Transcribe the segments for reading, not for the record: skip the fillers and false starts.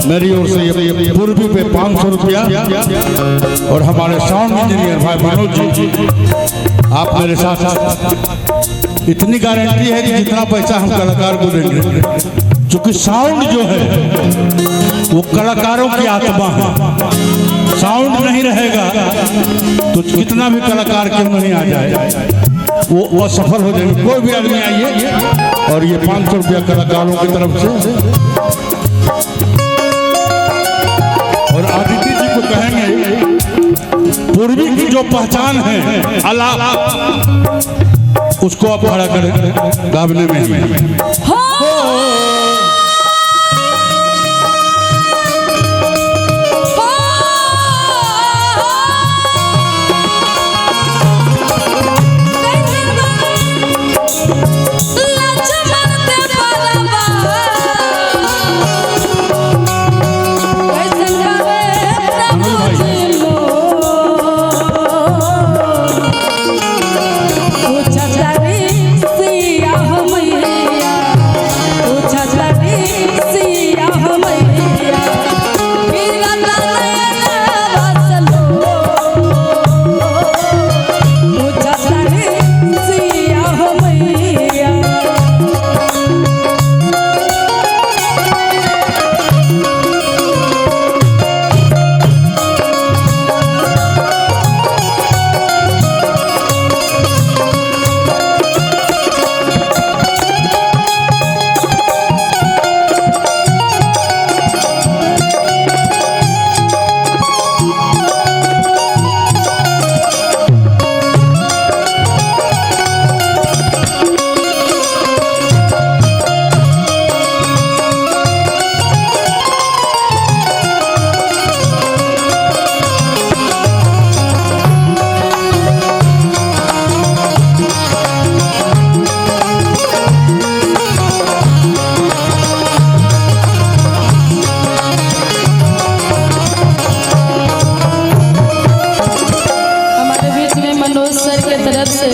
मेरी ओर से ये पूर्वी पे 500 रुपया और हमारे साउंड इंजीनियर भाई मनोज जी आप मेरे साथ इतनी गारंटी है कि जितना पैसा हम कलाकार को देंगे, क्योंकि साउंड जो है वो कलाकारों की आत्मा है। साउंड नहीं रहेगा तो कितना भी कलाकार क्यों नहीं आ जाए वो सफल हो जाएंगे। कोई भी आदमी आइए और ये 500 रुपया कलाकारों की तरफ से। और आदित्य जी को कहेंगे पूर्वी की जो पहचान है आलाप उसको आप खड़ा करें गावने में।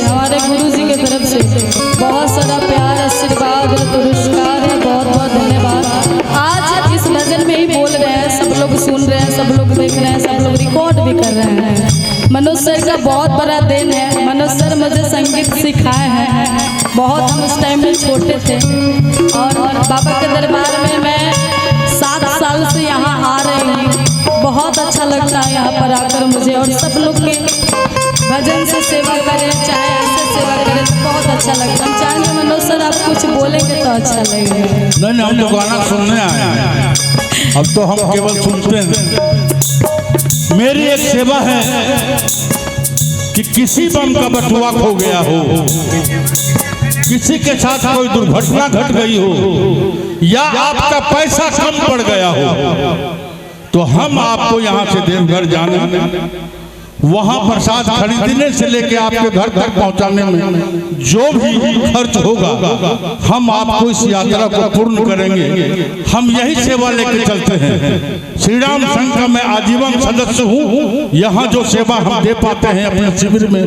हमारे गुरु जी की तरफ से बहुत सारा प्यार आशीर्वाद और पुरस्कार है। बहुत बहुत धन्यवाद। आज इस भजन में ही बोल रहे हैं, सब लोग सुन रहे हैं, सब लोग देख रहे हैं, सब लोग रिकॉर्ड भी कर रहे हैं। मनोज सर का बहुत बड़ा देन है। मनोज सर मुझे संगीत सिखाए हैं। बहुत हम उस टाइम में छोटे थे और बाबा के दरबार में मैं 7 साल से यहाँ आ रही हूँ। बहुत अच्छा लगता है यहाँ पर आकर मुझे, और सब लोग के भजन से सेवा करें चाहे ऐसे सेवा करें तो बहुत अच्छा लगता है। हम चाहेंगे मनोज सर आप कुछ बोलेंगे तो अच्छा लगेगा। नहीं हम तो गाना सुनने आए हैं, अब तो हम केवल सुनते हैं। मेरी एक सेवा है कि किसी बम का बटुआ खो गया हो, किसी के साथ कोई दुर्घटना घट गई हो या आपका पैसा कम पड़ गया हो तो हम आपको यहाँ से देवघर जाने वहां प्रसाद खरीदने से लेके आपके घर तक पहुंचाने में जो भी खर्च होगा हम आपको इस यात्रा को पूर्ण करेंगे। हम यही सेवा लेके चलते हैं। श्री राम संघ का मैं आजीवन सदस्य हूँ। यहाँ जो सेवा हम दे पाते हैं अपने शिविर में,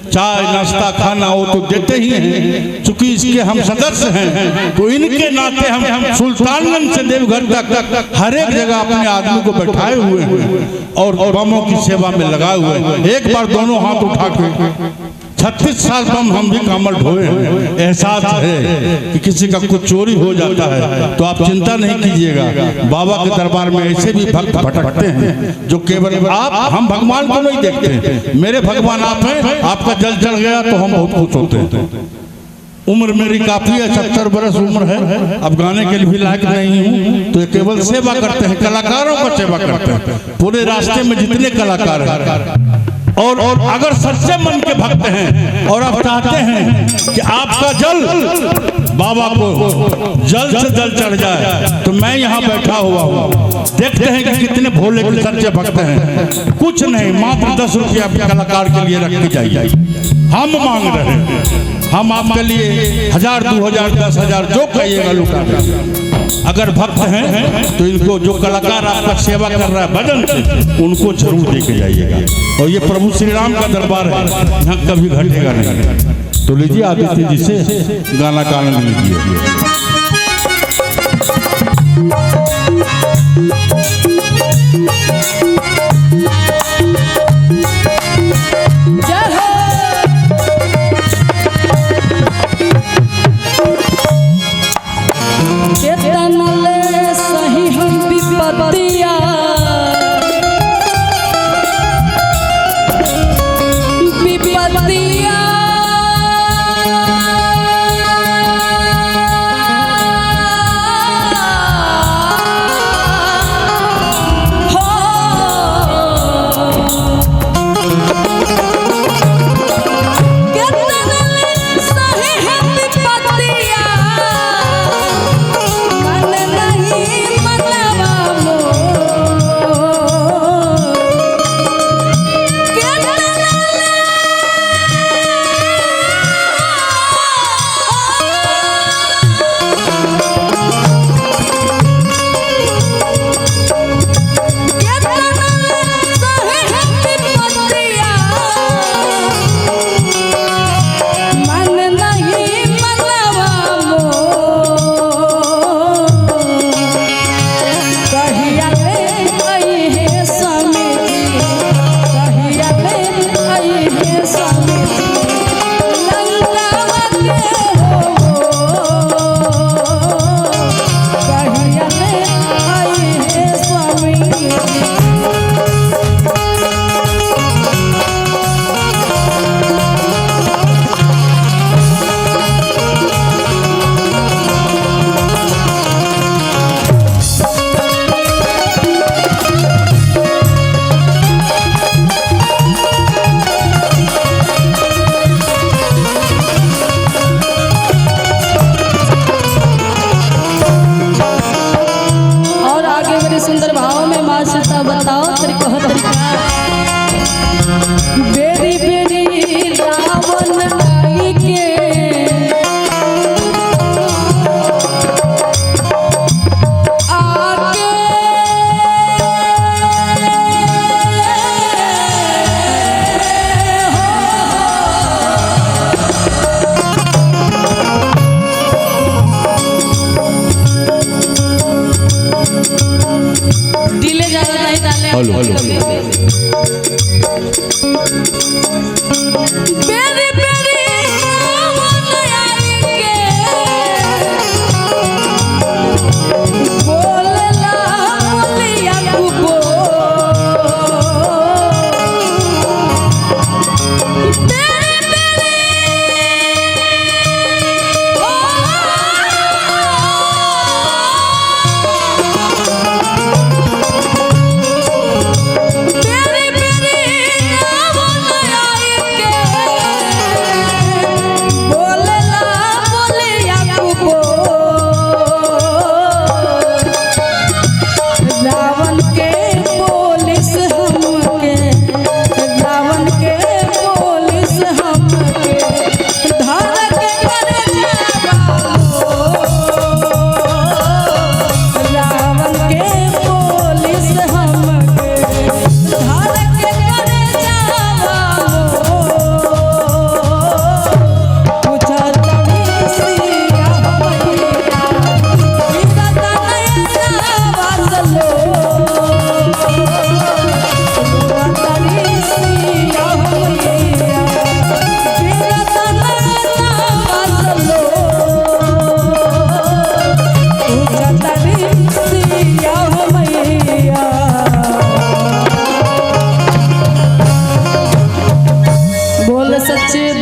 चाय नाश्ता खाना वो तो देते ही हैं, चूंकि इसके हम सदस्य हैं तो इनके नाते हम सुल्तानगंज से देवघर तक हर एक जगह अपने आदमी को बैठाए हुए हैं और बमों की सेवा में लगाए हुए हैं। एक बार दोनों हाथ उठा के 36 साल बम हम भी कमर ढोए हैं। एहसास है कि किसी का कुछ चोरी हो जाता है तो आप चिंता नहीं कीजिएगा, बाबा के दरबार में ऐसे भी भक्त भटकते हैं जो केवल आप हम भगवान को नहीं देखते हैं। मेरे भगवान आप हैं, आपका जल चढ़ गया तो हम बहुत खुश होते हैं। उम्र मेरी काफी है, 70 बरस उम्र है, अब गाने के लिए भी लायक नहीं हूँ, तो केवल सेवा करते हैं, कलाकारों का सेवा करते हैं। पूरे रास्ते में जितने कलाकार हैं और अगर सच्चे मन के भक्त हैं और आप चाहते हैं कि आपका जल बाबा को जल्द से जल्द चढ़ जाए तो मैं यहाँ बैठा हुआ हूँ। देखते हैं कि कितने भोले के सच्चे भक्त हैं। कुछ नहीं, मात्र 10 रुपया कलाकार के लिए रख के जाइए। हम मांग रहे हैं, हम आपके लिए 1000 2000 10,000 जो कहिएगा लुटा देंगे। अगर भक्त हैं तो इनको जो कलाकार आपका सेवा कर रहा है भजन से, उनको जरूर दे के जाइएगा। और ये प्रभु श्री राम का दरबार है, यहाँ कभी घटेगा नहीं। तो लीजिए आदित्य जी से गाना का आनंद लीजिए।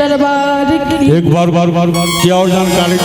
दरबार की। एक बार क्या और जानकारी